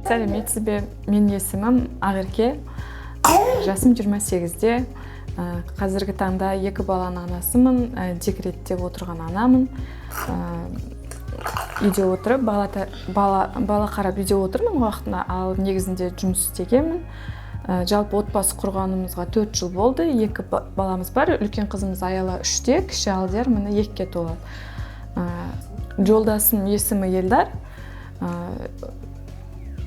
Сәлеметсіз бе? Менің есімім Ақерке. Жасым 28-де. Қазіргі таңда 2 баланың анасымын, декретте отырған анамын. Үйде отырып, бала қарап үйде отырмын уақытына, ал негізінде жұмыс істегенмін. Жалпы отбасы құрғанымызға 4 жыл болды. 2 баламыз бар. Үлкен қызымыз Аяла 3-те, кіші Алдияр міне 2-ке толады. Жолдасым есімі Елдар.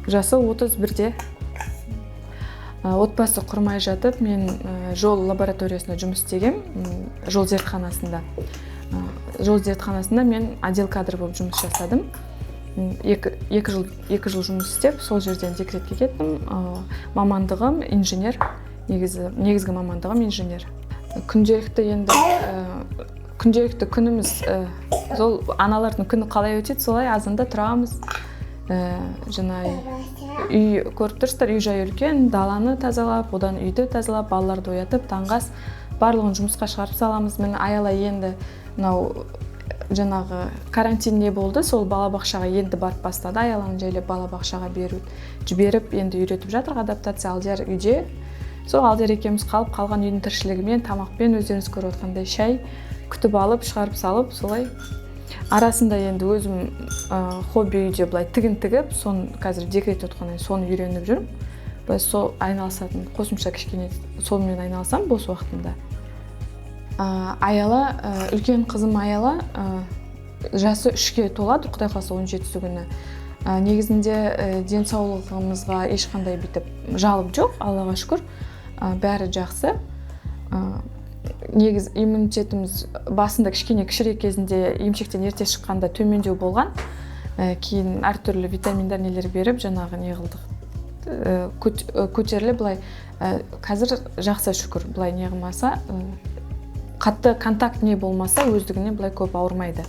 Жасы 31-де. Отбасы құрмай жатып, мен жол лабораториясында жұмыс істегем, жол зертханасында. Жол зертханасында мен отдел кадр болып жұмыс жасадым. 2 жыл жұмыс істеп, сол жерден декретке кеттім. Мамандығым инженер, негізгі мамандығым инженер. Күнделікті күніміз, сол аналардың күні қалай өтеді, солай азанда тұрамыз. Үй көріп тұрсыздар, үй жай үлкен, даланы тазалап, одан үйді тазалап, балаларды оятып, таңғы ас барлығын жұмысқа шығарып саламыз. Мен Аяла енді карантин не болды, сол балабақшаға енді барып бастады. Аяланы жайлап балабақшаға жіберіп, енді үйретіп жатыр, адаптация. Алдияр үйде. Сол Алдияр екеуміз қалған үйдің тіршілігімен, тамақпен, өздеріңіз көріп отқандай шай күтіп алып, шығарып салып, солай. Арасында енді өзім хобби үйде былай тігін тігіп, қазір декрет отқаннан соны үйреніп жүрмін. Былай сол айналысатын, қосымша кішкене сонымен айналысам бос уақытымда. Аяла, үлкен қызым Аяла, жасы 3-ке толады, Құдай қаласа 17-сі күні. Негізінде денсаулығымызға ешқандай бүйтіп жалып жоқ, Аллаға шүкір, бәрі жақсы. Негіз иммунитетіміз басында кішірек кезінде емшектен ерте шыққанда төмендеу болған. Кейін әртүрлі витаминдар нелер беріп, жаңағы не қылдық. Көтерілі былай, қазір жақсы шүкір, былай не қылмаса, қатты контакт не болмаса, өздігінен былай көп ауырмайды.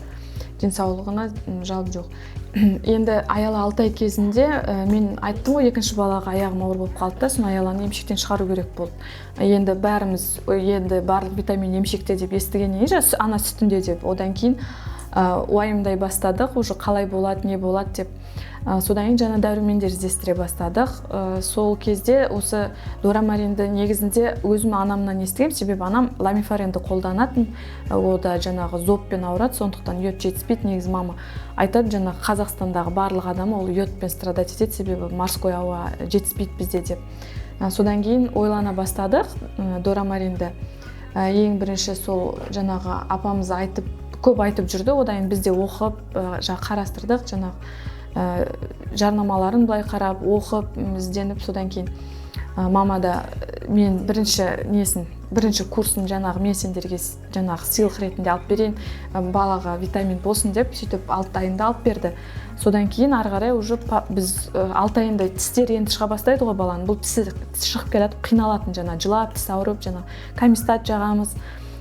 Денсаулығына жалып жоқ. Енді Аяла 6 ай кезінде мен айттым ғой, 2-ші балаға аяғым ауыр болып қалды да, соны Аяланы емшектен шығару керек болды. Енді барлық витамин емшекте деп естігеннен кейін, ана сүтінде деп, одан кейін уайымдай бастадық, уже қалай болады, не болады деп. Содан кейін жаңа дәрумендер іздестіре бастадық. Сол кезде осы дорамаринді негізінде өзім анамнан естігем, себебі анам ламифаренді қолданатын, ода жаңағы зобпен ауырады, сондықтан йод жетіспейді. Негізі мама айтады, жаңағы Қазақстандағы барлық адам ол йодпен страдать етеді, себебі морской ауа жетіспейді бізде деп. Содан кейін ойлана бастадық дорамаринді. Ең бірінші сол жаңағы апамыз көп айтып жүрді, одан бізде оқып, қарастырдық, жаңағы жарнамаларын былай қарап, оқып, ізденіп, содан кейін мама да мен бірінші курсын жаңағы мен сендерге жаңағы сыйлық ретінде алып берейін, балаға витамин болсын деп, сөйтіп 6 айында алып берді. Содан кейін ары қарай уже біз 6 айында тістер енді шыға бастайды ғой баланың. Бұл тісі шығып келеді, қиналатын, жылап, тіс ауырып, камистат жағамыз.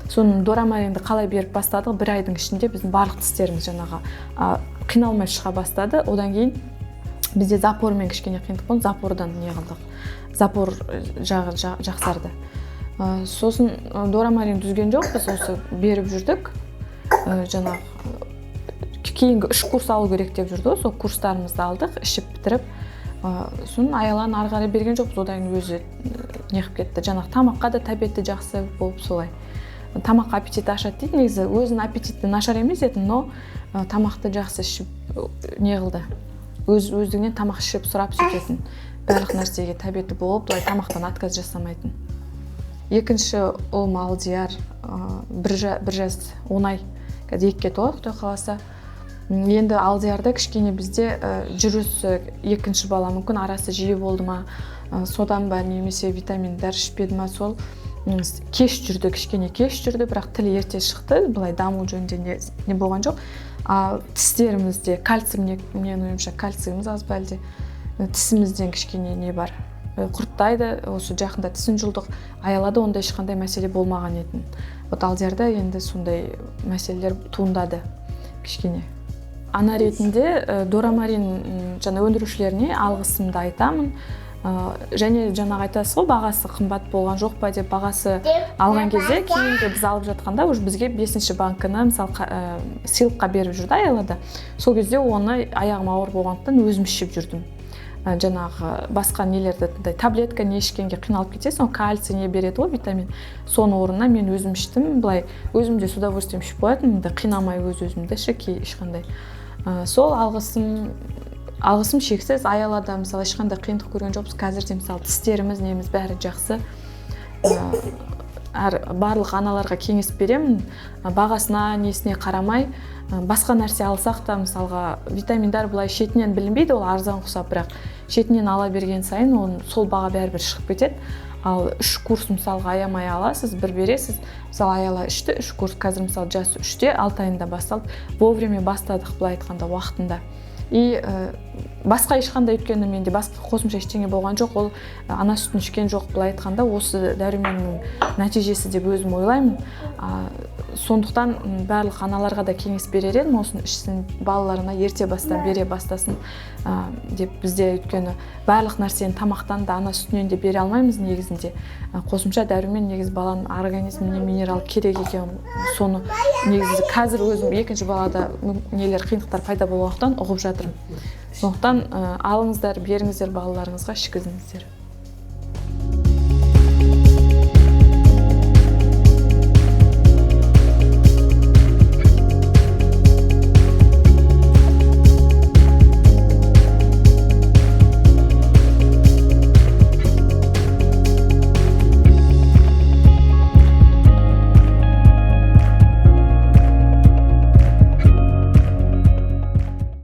Соның дорамаринді қалай беріп бастадық, 1 айдың ішінде біздің барлық тістеріміз қиналмай шыға бастады. Одан кейін бізде запормен кішкене қиындық болды, запордан не қылдық. Запор жағы жақсарды. Сосын дорамарин дүзген жоқ, біз осы беріп жүрдік. Кейінгі 3 курс алу керек деп жүрді, сол курстарымызды алдық, ішіп бітіріп. Сосын Аяланы ары қарай берген жоқпыз, одан өзі неғып кетті. Тамаққа да тәбеті жақсы болып солай. Тамақ аппетиті ашады дейді, негізі өзінің аппетиті нашар емес етін, но тамақты жақсы ішіп не қылды. Өздігінен тамақ ішіп сұрап сөйтетін. Барлық нәрсеге тәбеті болып, былай тамақтан отказ жасамайтын. 2-ші ұлым Алдияр, 1 жас 10 ай, қазір 2-ке толады, Құдай қаласа. Енді Алдиярда кішкене бізде жүрісі 2-ші бала мүмкін арасы жиі болды ма, содан ба немесе витаминдар ішпеді ма, сол кішкене кеш жүрді, бірақ тілі ерте шықты, былай даму жөнінде не болған жоқ. Тістерімізде кальций, мен ойымша кальцийіміз аз ба әлде, тісімізден кішкене не бар, құрттайды, осы жақында тісін жұлдық. Аялада ондай ешқандай мәселе болмаған етін. Алдиярда енді сондай мәселелер туындады кішкене. Ана ретінде дорамарин өндірушілеріне алғысымды айтамын. Және жаңағы айтасыз ғой, бағасы қымбат болған жоқ па деп, бағасы алған кезде кейінгі біз алып жатқанда уже бізге 5-ші банкіні мысалы сыйлыққа беріп жүрді Аялада. Сол кезде оны аяғым ауыр болғандықтан өзім ішіп жүрдім. жанагы басқа нелерді таблетка не ішкенге қиналып кетесің, ол кальций не береді ғой, витамин. Соның орнына мен өзім іштім, былай өзім де с удовольствием ішіп қоятынмын, қинамай өзімді ешқандай. Сол алғысым шексіз. Аялада мысалы ешқандай қиындық көрген жоқпыз. Қазірде мысалы тістеріміз неміз бәрі жақсы. Барлық аналарға кеңес беремін, бағасына несіне қарамай, басқа нәрсе алсақ та мысалға витаминдар былай шетінен білінбейді, ол арзан құсап, бірақ шетінен ала берген сайын оның сол баға бәрібір шығып кетеді. Ал 3 курс мысалға аямай аласыз, бір бересіз. Мысалы аяла 3 курс, қазір мысалы жас 3-те 6 айында басталды. Вовремя бастадық, былай айтқанда уақытында. И басқа ешқандай өткені менде басқа қосымша ештеңе болған жоқ, ол ана сүтін ішкен жоқ, былай айтқанда осы дәруменнің нәтижесі деп өзім ойлаймын. Сондықтан барлық аналарға да кеңес берер едім, осыны ішсін, балаларына ерте бастан бере бастасын деп. Бізде өткені барлық нәрсені тамақтан да ана сүтінен де бере алмаймыз негізінде. Қосымша дәрумен негіз баланың организміне минерал керек екен. Соны негізі қазір өзім екінші балада нелер қиындықтар пайда болғандықтан ұғып жатырмын. Сондықтан алыңыздар, беріңіздер балаларыңызға, ішкізіңіздер.